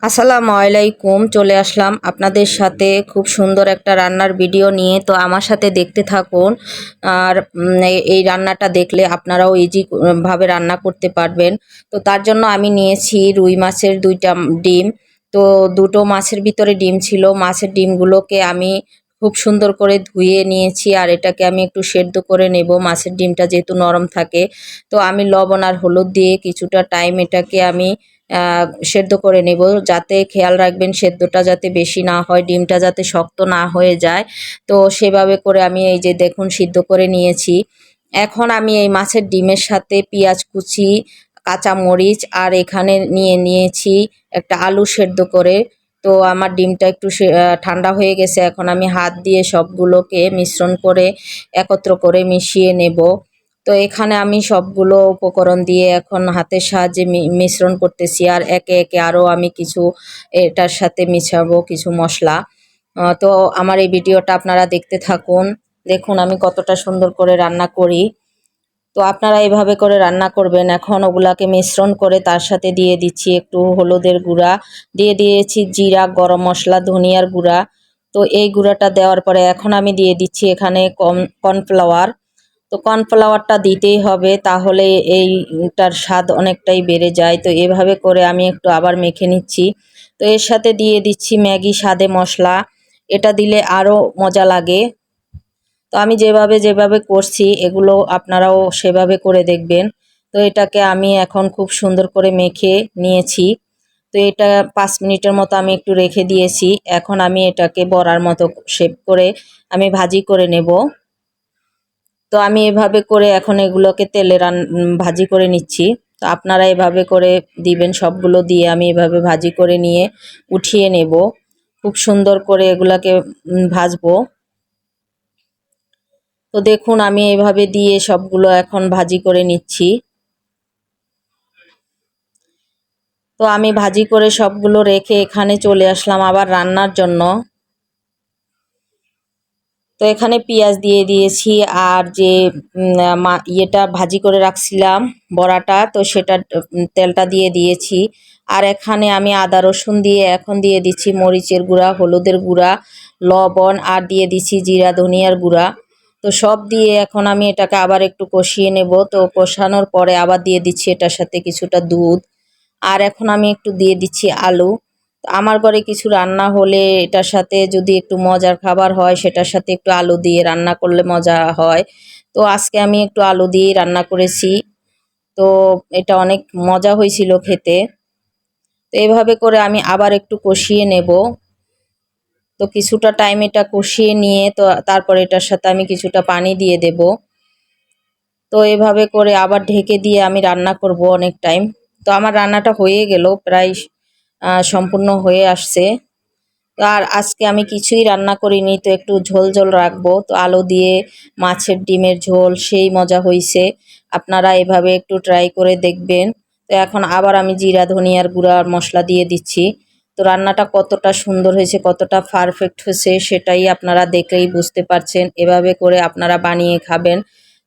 আসসালামু আলাইকুম। চলে আসলাম আপনাদের সাথে খুব সুন্দর একটা রান্নার ভিডিও নিয়ে। তো আমার সাথে দেখতে থাকুন। আর এই রান্নাটা দেখলে আপনারাও ইজি ভাবে রান্না করতে পারবেন। তো তার জন্য আমি নিয়েছি রুই মাছের 2টা ডিম। তো দুটো মাছের ভিতরে ডিম ছিল। মাছের ডিমগুলোকে আমি খুব সুন্দর করে ধুয়ে নিয়েছি, আর এটাকে আমি একটু সেদ্ধ করে নেব। মাছের ডিমটা যেহেতু নরম থাকে, তো আমি লবণ আর হলুদ দিয়ে কিছুটা টাইম এটাকে আমি সেদ্ধ করে নেব। যাতে খেয়াল রাখবেন সেদ্ধটা যাতে বেশি না হয়, ডিমটা যাতে শক্ত না হয়ে যায়। তো সেভাবে করে আমি এই যে দেখুন সিদ্ধ করে নিয়েছি। এখন আমি এই মাছের ডিমের সাথে পেঁয়াজ কুচি, কাঁচা মরিচ আর এখানে নিয়েছি একটা আলু সেদ্ধ করে। তো আমার ডিমটা একটু ঠান্ডা হয়ে গেছে। এখন আমি হাত দিয়ে সবগুলোকে মিশ্রণ করে একত্র করে মিশিয়ে নেব। তো এখানে আমি সবগুলো উপকরণ দিয়ে এখন হাতের সাহায্যে মিশ্রণ করতেছি, আর একে একে আরও আমি কিছু এটার সাথে মিশাবো কিছু মশলা। তো আমার এই ভিডিওটা আপনারা দেখতে থাকুন। দেখুন আমি কতটা সুন্দর করে রান্না করি। তো আপনারা এইভাবে করে রান্না করবেন। এখন ওগুলাকে মিশ্রণ করে তার সাথে দিয়ে দিচ্ছি একটু হলুদের গুঁড়া, দিয়ে দিয়েছি জিরা, গরম মশলা, ধনিয়ার গুঁড়া। তো এই গুঁড়াটা দেওয়ার পরে এখন আমি দিয়ে দিচ্ছি এখানে কর্নফ্লাওয়ার। তো কর্নফ্লাওয়ারটা দিতেই হবে, তাহলে এইটার স্বাদ অনেকটাই বেড়ে যায়। তো এভাবে করে আমি একটু আবার মেখে নিচ্ছি। তো এর সাথে দিয়ে দিচ্ছি ম্যাগি স্বাদে মশলা। এটা দিলে আরও মজা লাগে। তো আমি যেভাবে করছি এগুলো আপনারাও সেভাবে করে দেখবেন। তো এটাকে আমি এখন খুব সুন্দর করে মেখে নিয়েছি। তো এটা 5 মিনিটের মতো আমি একটু রেখে দিয়েছি। এখন আমি এটাকে বড়ার মতো শেপ করে আমি ভাজি করে নেব। তো আমি এভাবে করে এখন এগুলোকে তেলে ভাজি করে নিচ্ছি। তো আপনারা এভাবে করে দিবেন। সবগুলো দিয়ে আমি এভাবে ভাজি করে নিয়ে উঠিয়ে নেব। খুব সুন্দর করে এগুলাকে ভাজবো। তো দেখুন আমি এভাবে দিয়ে সবগুলো এখন ভাজি করে নিচ্ছি। তো আমি ভাজি করে সবগুলো রেখে এখানে চলে আসলাম আবার রান্নার জন্য। তো এখানে পেঁয়াজ দিয়ে দিয়েছি, আর যে ইয়েটা ভাজি করে রাখছিলাম বড়াটা, তো সেটা তেলটা দিয়ে দিয়েছি। আর এখানে আমি আদা রসুন দিয়ে এখন দিয়ে দিচ্ছি মরিচের গুঁড়া, হলুদের গুঁড়া, লবণ, আর দিয়ে দিচ্ছি জিরা ধনিয়ার গুঁড়া। তো সব দিয়ে এখন আমি এটাকে আবার একটু কষিয়ে নেব। তো কষানোর পরে আবার দিয়ে দিচ্ছি এটার সাথে কিছুটা দুধ, আর এখন আমি একটু দিয়ে দিচ্ছি আলু। আমার ঘরে কিছু রান্না হলে এটার সাথে যদি একটু মজার খাবার হয়, সেটার সাথে একটু আলু দিয়ে রান্না করলে মজা হয়। তো আজকে আমি একটু আলু দিয়েই রান্না করেছি। তো এটা অনেক মজা হয়েছিল খেতে। তো এভাবে করে আমি আবার একটু কষিয়ে নেব। তো কিছুটা টাইম এটা কষিয়ে নিয়ে তো তারপর এটার সাথে আমি কিছুটা পানি দিয়ে দেব। তো এভাবে করে আবার ঢেকে দিয়ে আমি রান্না করব অনেক টাইম। তো আমার রান্নাটা হয়ে গেল, প্রায় সম্পূর্ণ হয়ে আসছে। তো আর আজকে আমি কিছুই রান্না করিনি, তো একটু ঝোল ঝোল রাখবো। তো আলু দিয়ে মাছের ডিমের ঝোল সেই মজা হয়েছে। আপনারা এভাবে একটু ট্রাই করে দেখবেন। তো এখন আবার আমি জিরা ধনিয়ার গুঁড়া আর মশলা দিয়ে দিচ্ছি। তো রান্নাটা কতটা সুন্দর হয়েছে, কতটা পারফেক্ট হয়েছে সেটাই আপনারা দেখেই বুঝতে পারছেন। এভাবে করে আপনারা বানিয়ে খাবেন।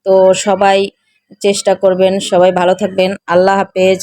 তো সবাই চেষ্টা করবেন। সবাই ভালো থাকবেন। আল্লাহ হাফেজ।